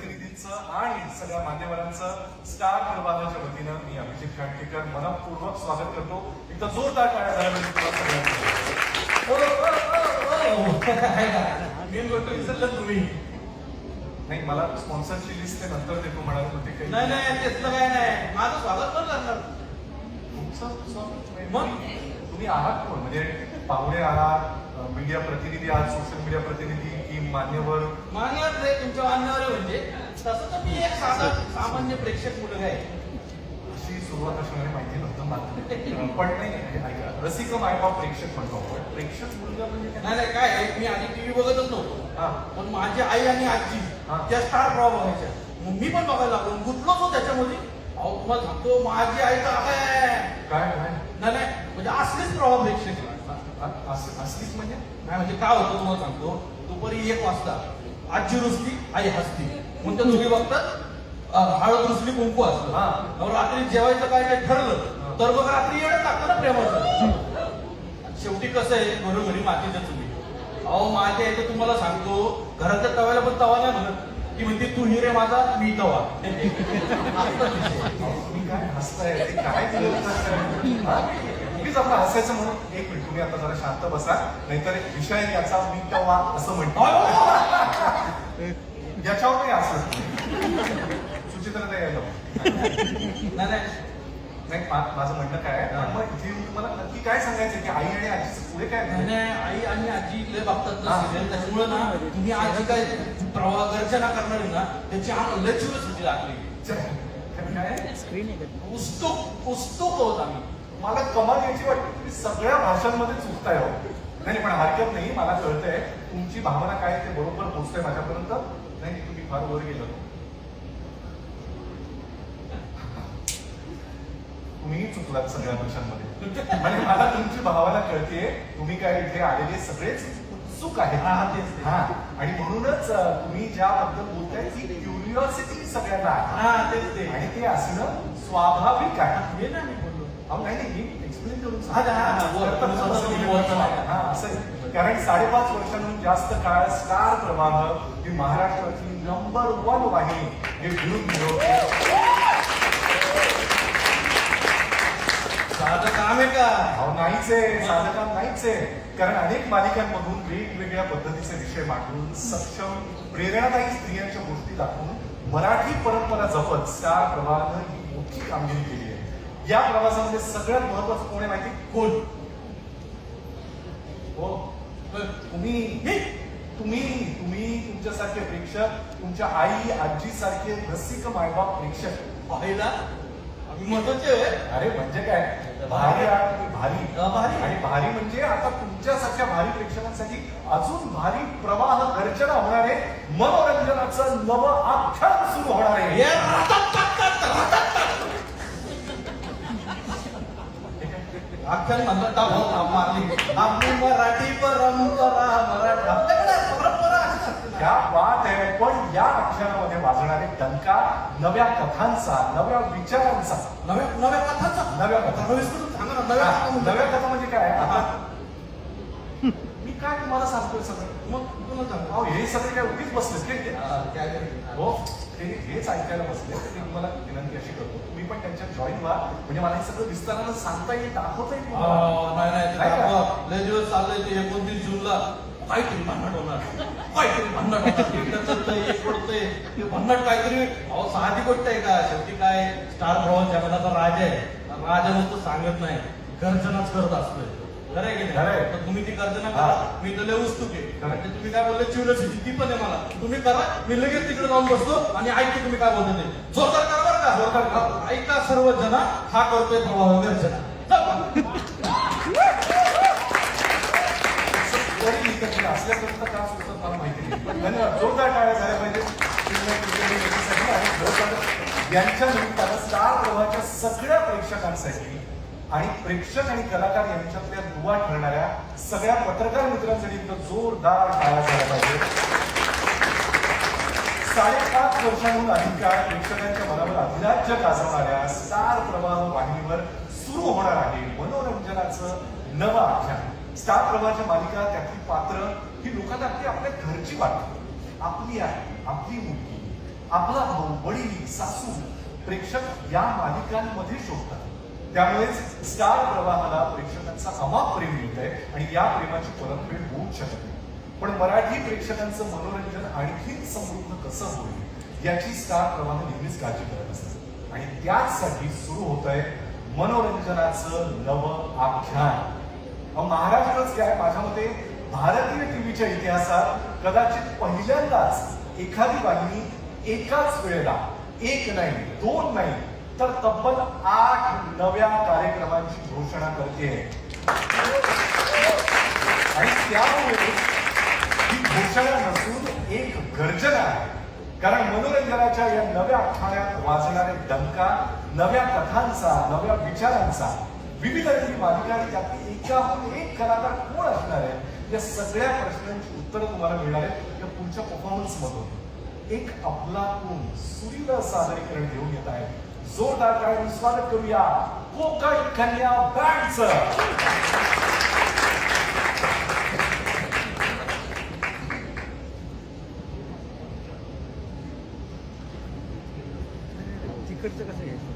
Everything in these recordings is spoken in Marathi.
प्रतिनिधींचं आणि सगळ्या मान्यवरांचं स्टार प्रभागाच्या वतीनं मी अभिजित काटकेकर मनपूर्वक स्वागत करतो. एकदा जोरदार टाळ्या झाल्या मेन गोष्ट विसरलं तुम्ही. नाही, मला स्पॉन्सरची लिस्ट ते नंतर देतो म्हणाले होते काही. नाही नाही त्यातलं काय नाही, माझं स्वागत पण करणार. तुमचं स्वागत मग? तुम्ही आहात कोण? म्हणजे पाहुणे आहात, मीडिया प्रतिनिधी आहात, सोशल मीडिया प्रतिनिधी की मान्यवर? मान्यवर रे, तुमच्या मान्यवर म्हणजे तसं तर मी एक साधा सामान्य प्रेक्षक मुलगा आहे. अशी सुरुवात असणारी माहिती नव्हतं मला. पण नाही, ऐका, रसिक मायबाप प्रेक्षक म्हणतो आपण. प्रेक्षक मुलगा म्हणजे काय? नाही नाही काय आहे, मी आधी टीव्ही बघतच नव्हतो. हा. पण माझी आई आणि आजी हा. त्या स्टार प्रवाह बघायच्या. मग मी पण बघायला लागलो, गुंतलोच हो त्याच्यामध्ये. अहो तुम्हाला सांगतो, माझी आई तर काय काय नाही नाही म्हणजे असलीच प्रवाह प्रेक्षक आहे. असलीच म्हणजे? नाही म्हणजे काय होतं तुम्हाला सांगतो, दुपारी 1 वाजता आजी रुसली, आई हसती, मग त्या दोघी बघतात हळद रुसली, कुंकू असतं. हा. मग रात्री जेवायचं काय काय ठरलं तर मग रात्री येणं लागतं ना प्रेमाचं. शेवटी कसं आहे, घरोघरी मातीच्या चुली. अहो माझ्या इथे तुम्हाला सांगतो, घराच्या तव्याला पण तवा नाही म्हणत, ती म्हणते तू हिरे माझा मी तवा. तुम्ही काय हसताय? ते काय प्लीज आपलं हसायचं म्हणून. एक मिनिट, तुम्ही आता जरा शांत बसा, नाहीतर विषय याचा मी तवा असं म्हणतो. याच्यावर काही असं सुचित्र यायला नाही नाही. माझं म्हणणं काय आहे, मग इथे येऊन तुम्हाला नक्की काय सांगायचं की आई आणि आजीचं पुढे काय? नाही आई आणि आजी लय बघतात ना सिरियल, त्याच्यामुळे ना तुम्ही आजी काय प्रवाह गर्जना करणार आहे ना, त्याची आम्हाला लय क्युरिओसिटी लागली. उत्सुक होत आम्ही. मला कमाल याची वाटते, तुम्ही सगळ्या भाषांमध्ये चुकताय हो. नाही पण हरकत नाही, मला कळतंय तुमची भावना काय ते बरोबर पोहोचतंय माझ्यापर्यंत. नाही, तुम्ही फार वर गेलो. तुम्हीही चुकलात सगळ्या भाषांमध्ये. म्हणजे मला तुमची भावना कळते, तुम्ही काय इथे आलेले सगळेच उत्सुक आहेत. हा, आणि म्हणूनच तुम्ही ज्याबद्दल बोलताय ती क्युरिओसिटी सगळ्यांना आहे. ते आणि ते असणं स्वाभाविक आहे. हे ना मी बोललो. नाही नाही, मी एक्सप्लेन करून असं. कारण 5.5 वर्षांहून जास्त काळ स्टार प्रवाह ही महाराष्ट्राची नंबर 1 वाहिनी हे घेऊन मिळवते. साधं काम आहे का? नाहीच आहे, साधं काम नाहीच आहे. कारण अनेक मालिकांमधून वेगवेगळ्या पद्धतीचे विषय मांडून सक्षम प्रेरणादायी स्त्रियांच्या गोष्टी दाखवून मराठी परंपरा जपत स्टार प्रवाहानं ही मोठी कामगिरी केली आहे. या प्रवासामध्ये सगळ्यात महत्वाचं कोण आहे माहिती? कोण? हो, तुम्ही तुमच्यासारखे प्रेक्षक, तुमच्या आई आजी सारखे रसिक मायबाप प्रेक्षक. पाहिला आम्ही महत्वाचे. अरे म्हणजे काय, भारी आहात तुम्ही, भारी. आणि भारी म्हणजे आता तुमच्यासारख्या भारी प्रेक्षकांसाठी अजून भारी प्रवाह गर्जना होणार आहे. मनोरंजनाचं नवं आख्यान सुरू होणार आहे. आख्यान म्हणतात मारली आपली मराठी परंपरा, मराठी आपल्याकडे परंपरा. क्या बात आहे. पण या आख्यानामध्ये वाजणारे डंका नव्या कथांचा, नव्या विचारांचा, नव्या कथांचा. नव्या कथा. सांगा ना, नव्या कथा म्हणजे काय? आता मी काय तुम्हाला सांगतोय सगळं, मग तुम्हाला सांगा. अहो हे सगळे काय उगीच बसले काय हो, हेच ऐकायला बसले. तर मी तुम्हाला विनंती अशी करतो, तुम्ही पण त्यांच्यात जॉईन व्हा, म्हणजे मला हे सगळं विस्तारानं सांगता येईल, दाखवता येईल. नाही लय दिवस चाललंय ते 29 जूनला काहीतरी भन्नाट होणार, काहीतरी भन्नाट होणार. एकदा चालतंय, एक पडतंय, ते भन्नाट काहीतरी. अहो साधी गोष्ट आहे का? शेवटी काय, स्टार प्रवाह जगाचा राजा आहे. राजा नुसतं सांगत नाही, गर्जनाच करत असतोय. खरं आहे की नाही? तर तुम्ही ती गर्जना करा, मी तर लय उत्सुक आहे. कारण तुम्ही काय बोलले, क्युरिओसिटी ती पण आहे मला. तुम्ही करा, मी लगेच तिकडे जाऊन बसतो आणि ऐकतो तुम्ही काय बोलतो ते. जोरदार करा बरं का, जोरदार करा. ऐका सर्व जना, हा करतोय प्रवाह गर्जना. असल्यापर्यंत का सुचत मला माहिती नाही. पण धन्यवाद, जोरदार टाळ्या झाल्या पाहिजे आणि यांच्या निमित्तानं स्टार प्रवाहाच्या सगळ्या प्रेक्षकांसाठी आणि प्रेक्षक आणि कलाकार यांच्यातल्या दुवा ठरणाऱ्या सगळ्या पत्रकार मित्रांसाठी जोरदार टाळ्या झाल्या पाहिजे. 5.5 वर्षांहून अधिक काळ प्रेक्षकांच्या मनावर अधिराज्य गाजवणाऱ्या स्टार प्रवाह वाहिनीवर सुरू होणार आहे मनोरंजनाचं नवं आख्यान. स्टार प्रवाहाच्या मालिका, त्यातली पात्र ही लोकांना अगदी आपल्या घरची वाटतात. आपली आहे, आपली मुलगी, आपला भाऊ, वडील, सासू प्रेक्षक या मालिकांमध्ये शोधतात. त्यामुळेच स्टार प्रवाहाला प्रेक्षकांचा अमाप प्रेम मिळत आहे आणि या प्रेमाची परतफेड होऊच शकते. पण मराठी प्रेक्षकांचं मनोरंजन आणखी समृद्ध कसं होईल याची स्टार प्रवाह नेहमीच काळजी करत असतात आणि त्याचसाठी सुरू होत आहे मनोरंजनाचं नवं आख्यान. महाराष्ट्रच काय, माझ्या मते भारतीय टीव्हीच्या इतिहासात कदाचित पहिल्यांदाच एखादी वाहिनी एकाच वेळेला एक नाही, दोन नाही, तर तब्बल 8 नव्या कार्यक्रमांची घोषणा करते आणि त्यामुळे ही घोषणा नसून एक गर्जना आहे. कारण मनोरंजनाच्या या नव्या आखाड्यात वाजणारे डंका, नव्या कथांचा, नव्या विचारांचा, विविध रंगी मालिका आणि त्यातली एकाहून एक कलाकार कोण असणार आहे या सगळ्या प्रश्नांची उत्तरं तुम्हाला मिळणार आहेत या पुढच्या परफॉर्मन्स मधून. एक अफलातून सुरीला सादरीकरण घेऊन येत आहे. जोरदार टाळ्यांनी स्वागत करूया कोकण कन्या बँडचं. तिकडचं कसं घ्यायचं?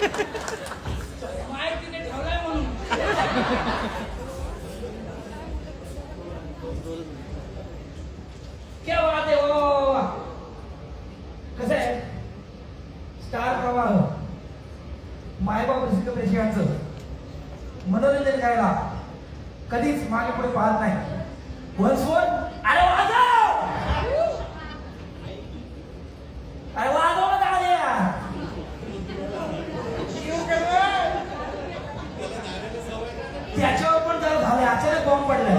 माईक तिने ठेवलाय म्हणून. क्या बात आहे, वा वा वा वा. कसं आहे स्टार प्रवाह मायबाप प्रसिद्ध प्रेक्षकांचं मनोरंजन करायला कधीच मागे पुढे पाहत नाही. वन्सवर अरे वाजव, अरे वाजव ना दाद्या. त्याच्यावर पण जरा झाले अचानक बॉम्ब पडलाय.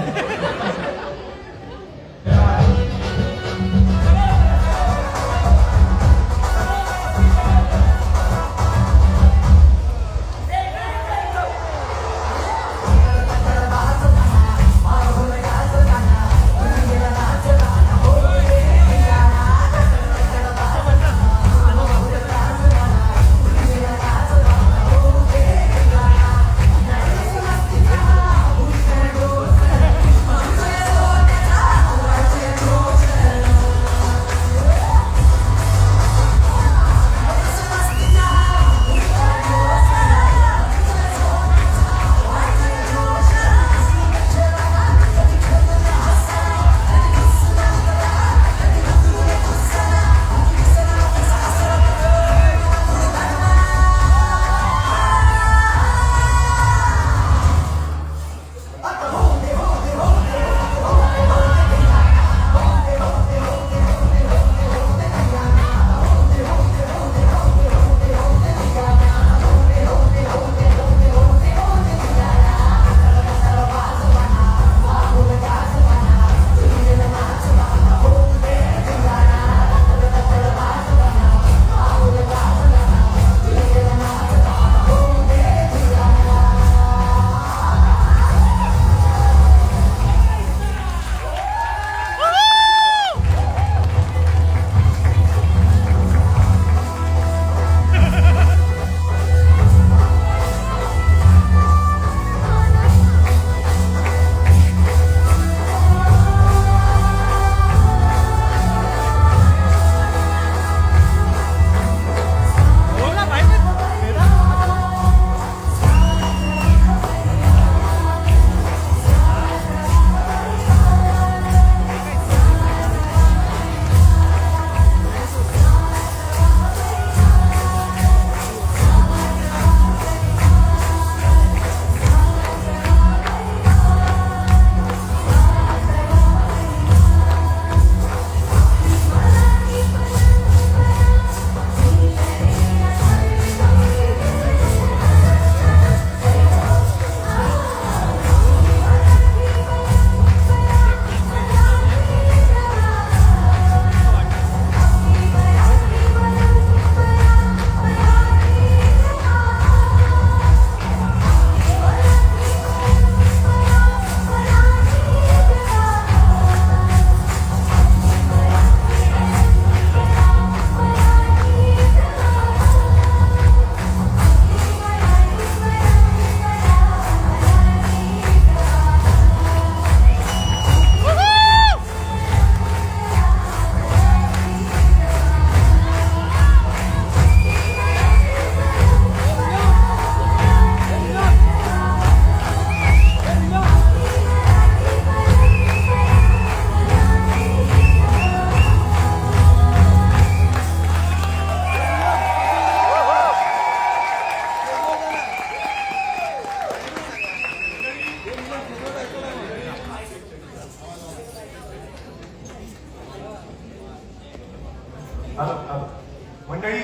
मंडळी,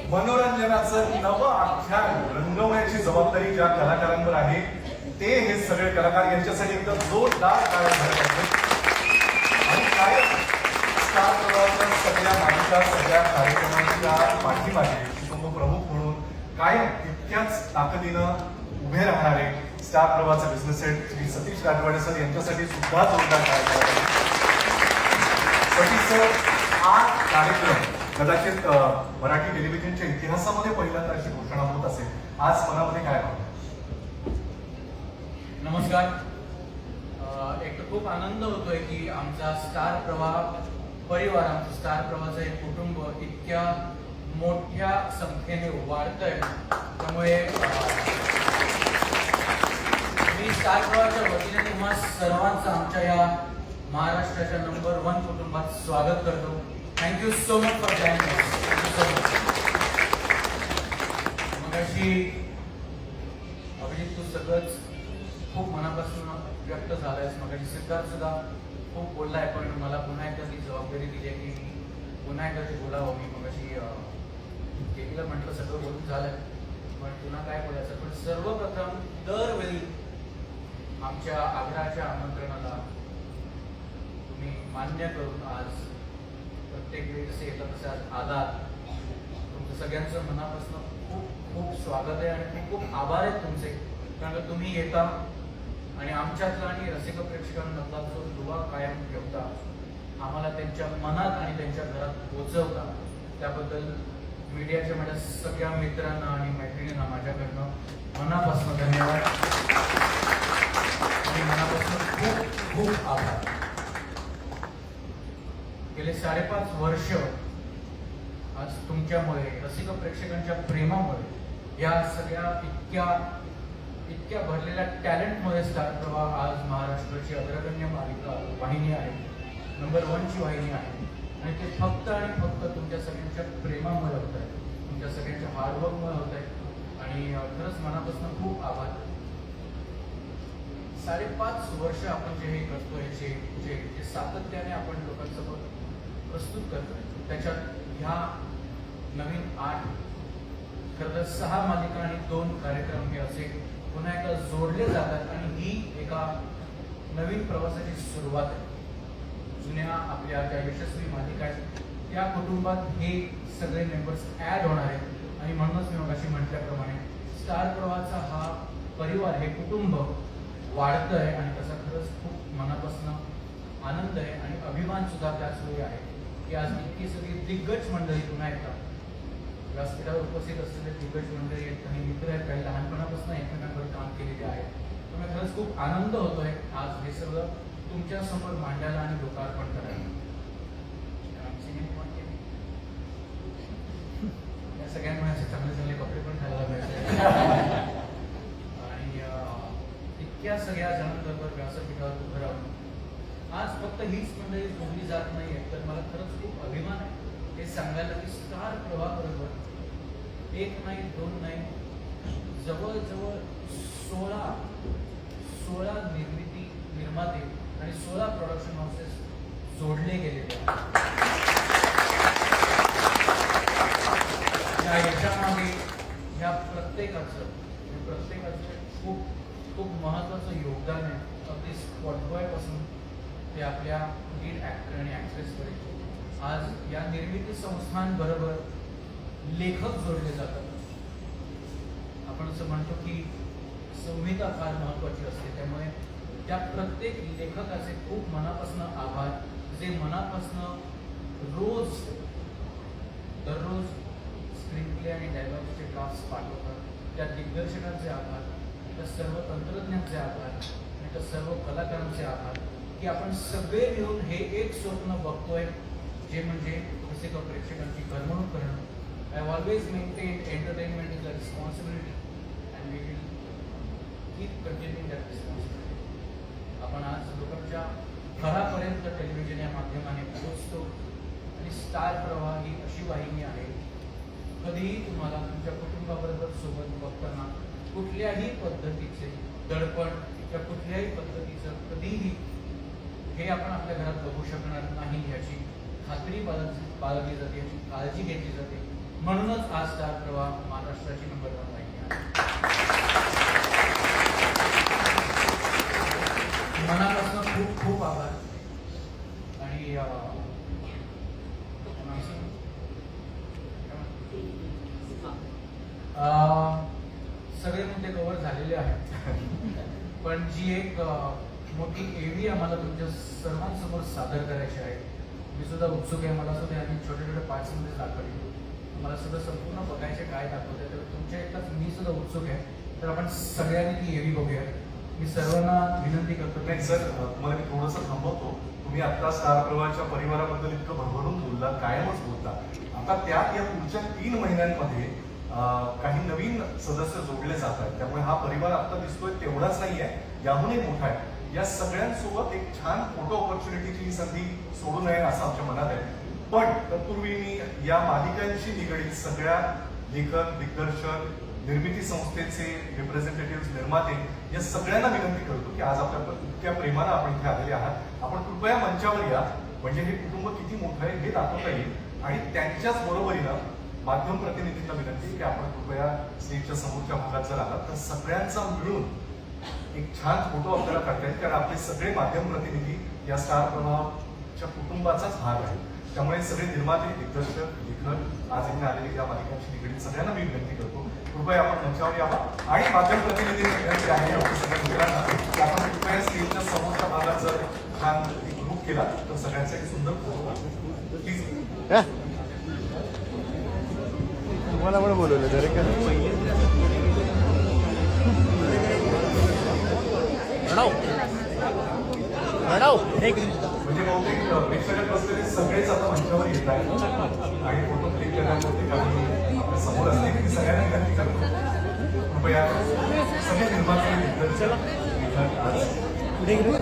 मनोरंजनाचं नवं आख्यान रंगवण्याची जबाबदारी ज्या कलाकारांवर आहे ते हे सगळे कलाकार यांच्यासाठी एकदम जोरदार टाळ्या झाल्या पाहिजेत. आणि काय स्टार प्रवाहाच्या सगळ्या मालिका सगळ्या कार्यक्रमांच्या पाठीमागे कुटुंब प्रमुख म्हणून कायम तितक्याच ताकदीनं उभे राहणारे स्टार प्रवाहाचे बिझनेस हेड श्री सतीश राजवाडे सर यांच्यासाठी सुद्धा जोरदार टाळ्या झाल्या पाहिजेत. सतीश हा कार्यक्रम कदाचित मराठी टेलिव्हिजनच्या इतिहासामध्ये पहिल्यांदा अशी घोषणा होत असेल. आज मनामध्ये काय भावना? नमस्कार. एक तर खूप आनंद होतोय की आमचा स्टार प्रवाह परिवार, आमचं स्टार प्रवाहाचं एक कुटुंब इतक्या मोठ्या संख्येने वाढतंय. त्यामुळे मी स्टार प्रवाहाच्या वतीने तुम्हा सर्वांचं आमच्या या महाराष्ट्राच्या नंबर 1 कुटुंबात स्वागत करतो. Thank you so much for joining us. मग अशी अभिजित तू सगळंच खूप मनापासून व्यक्त झालंयस. मग सिद्धार्थ सुद्धा खूप बोललाय, पण मला पुन्हा एकदा ती जबाबदारी दिली आहे की मी पुन्हा एकदा ते बोलावं. मी मग अशी केकीला म्हटलं सगळं बोलून झालंय, पण पुन्हा काय बोलायचं. पण सर्वप्रथम दरवेळी आमच्या आग्रहाच्या आमंत्रणाला तुम्ही मान्य करून आज प्रत्येक वेळी जसे येतात तसे आज आलात. तुमचं सगळ्यांचं मनापासून खूप खूप स्वागत आहे आणि खूप खूप आभार आहेत तुमचे. कारण का तुम्ही येता आणि आमच्यातला आणि रसिक प्रेक्षकांमधला जो दुवा कायम ठेवता, आम्हाला त्यांच्या मनात आणि त्यांच्या घरात पोचवता, त्याबद्दल मीडियाच्या माझ्या सगळ्या मित्रांना आणि मैत्रिणींना माझ्याकडनं मनापासून धन्यवाद आणि मनापासून खूप खूप आभार. गेले 5.5 वर्ष आज तुमच्यामुळे, रसिक प्रेक्षकांच्या प्रेमामुळे, या सगळ्या इतक्या भरलेल्या टॅलेंटमुळे स्टार प्रवाह आज महाराष्ट्राची अग्रगण्य मालिका वाहिनी आहे, नंबर 1 ची वाहिनी आहे. आणि ते फक्त आणि फक्त तुमच्या सगळ्यांच्या प्रेमामुळे होत आहे, तुमच्या सगळ्यांच्या हार्डवर्कमुळे होत आहे. आणि खरंच मनापासून खूप आभार. 5.5 वर्ष आपण जे हे करतोय, जे सातत्याने आपण लोकांसमोर प्रस्तुत करतोय, त्याच्यात ह्या नवीन 8 खरं तर 6 मालिका आणि 2 कार्यक्रम हे असे पुन्हा एकदा जोडले जातात आणि ही एका नवीन प्रवासाची सुरुवात आहे. जुन्या आपल्या ज्या यशस्वी मालिका आहेत त्या कुटुंबात हे सगळे मेंबर्स ऍड होणार आहेत. आणि म्हणूनच मी मगाशी म्हटल्याप्रमाणे स्टार प्रवाहाचा हा परिवार, हे कुटुंब वाढतं आहे आणि त्याचा खरंच खूप मनापासून आनंद आहे आणि अभिमान सुद्धा त्याच वेळी आहे की आज इतकी सगळी दिग्गज मंडळी पुन्हा एकदा व्यासपीठावर उपस्थित असलेले दिग्गज मंडळी आहेत, काही मित्र आहेत, काही लहानपणापासून एकमेकांवर काम केलेले आहेत. त्यामुळे खरंच खूप आनंद होतोय आज हे सगळं तुमच्या समोर मांडायला आणि लोकार्पण करायला. या सगळ्यांमुळे असे चांगले चांगले कपडे पण खायला मिळाले आणि इतक्या सगळ्या जणांबरोबर व्यासपीठावर उभं राहून आज फक्त हीच मंडळी जोडली जात नाहीये, तर मला खरंच खूप अभिमान आहे हे सांगायला की स्टार प्रवाह बरोबर 1 नाही 2 नाही, जवळजवळ 16 निर्माते आणि 16 प्रोडक्शन हाऊसेस जोडले गेलेले आहेत. या यशामागे ह्या प्रत्येकाचं खूप खूप महत्वाचं योगदान आहे. अगदी स्पॉट बॉय पासून ते आपल्या लीड ऍक्टर आणि ऍक्ट्रेस पर्यंत आज या निर्मिती संस्थांबरोबर लेखक जोडले जातात. आपण असं म्हणतो की संहिता फार महत्वाची असते, त्यामुळे त्या प्रत्येक लेखकाचे खूप मनापासून आभार, जे मनापासून दररोज स्क्रीन प्ले आणि डायलॉगचे ड्राफ्ट्स पाठवतात. त्या दिग्दर्शकांचे आभार, त्या सर्व तंत्रज्ञांचे आभार आणि त्या सर्व कलाकारांचे आभार की आपण सगळे मिळून हे एक स्वप्न बघतोय, जे म्हणजे रसिक प्रेक्षकांची करमणूक करणं. I have always maintained entertainment is a responsibility and we will keep continuing that responsibility. आपण आज लोकांच्या घरापर्यंत टेलिव्हिजन या माध्यमाने पोहोचतो आणि स्टार प्रवाह ही अशी वाहिनी आहे, कधीही तुम्हाला तुमच्या कुटुंबाबरोबर सोबत बघताना कुठल्याही पद्धतीचे दडपण किंवा कुठल्याही पद्धतीचं कधीही हे आपण आपल्या घरात बघू शकणार नाही याची खात्री बाळगली जाते, याची काळजी घेतली जाते. म्हणूनच आज स्टार प्रवाह महाराष्ट्राची नंबर 1 वाहिनी आहे. मनापासून खूप खूप आभार. आणि सगळे मुद्दे कव्हर झालेले आहेत, पण जी एक मोठी एव्ही आम्हाला तुमच्या सर्वांसमोर सादर करायची आहे, मी सुद्धा उत्सुक आहे. मला सुद्धा आम्ही छोटे छोटे पार्ट्समध्ये दाखवले, मला सुद्धा संपूर्ण बघायचे काय दाखवते, तर तुमच्या एकटाच मी सुद्धा उत्सुक आहे. तर आपण सगळ्यांनी ती एव्ही बघूया. मी सर्वांना विनंती करतो. नाही सर, तुम्हाला मी थोडंसं थांबवतो. तुम्ही आता स्टार प्रवाहाच्या परिवाराबद्दल इतकं भरभरून बोलला, कायमच बोलता. आता त्यात या पुढच्या 3 महिन्यांमध्ये काही नवीन सदस्य जोडले जात आहेत. त्यामुळे हा परिवार आता दिसतोय तेवढाच नाहीये, याहूनही मोठा आहे. या सगळ्यांसोबत एक छान फोटो ऑपॉर्च्युनिटीची ही संधी सोडू नये असं आमच्या मनात आहे. पण तत्पूर्वी मी या मालिकांशी निगडीत सगळ्या लेखक, दिग्दर्शक, निर्मिती संस्थेचे रिप्रेझेंटेटिव्ह, निर्माते या सगळ्यांना विनंती करतो की आज आपल्या इतक्या प्रेमानं आपण इथे आलेले आहात. आपण कृपया मंचावर या, म्हणजे हे कुटुंब किती मोठं आहे हे दाखवता येईल. आणि त्यांच्याच बरोबरीनं माध्यम प्रतिनिधींना विनंती की आपण कृपया स्टेजच्या समोरच्या भागात जर आलात तर सगळ्यांचा मिळून एक छान फोटो आपल्याला काढता येईल. कारण आपले सगळे माध्यम प्रतिनिधी या स्टार प्रवाहाच्या कुटुंबाचाच भाग आहे. त्यामुळे सगळे निर्माते, दिग्दर्शक, लेखक, आज इथे आलेले या मालिकांशी निगडीत सगळ्यांना मी विनंती करतो कृपया आपण मंचावर यावा. आणि माध्यम प्रतिनिधींना विनंती आहे आपल्या सगळ्या मित्रांना की आपण कृपया स्टेजच्या समोरच्या भागात जर छान एक ग्रुप केला तर सगळ्यांचा एक सुंदर फोटो काढू. प्लीज. तुम्हाला पण बोलवलं म्हणजे बहुतेक प्रेक्षकात बसलेले सगळेच आता मंचावर येत आहेत आणि फोटो क्लिक करण्यामध्ये काही आपल्या समोर असते की सगळ्यांना विनंती करतो कृपया सगळे निर्माते, दिग्दर्शक, लेखक आज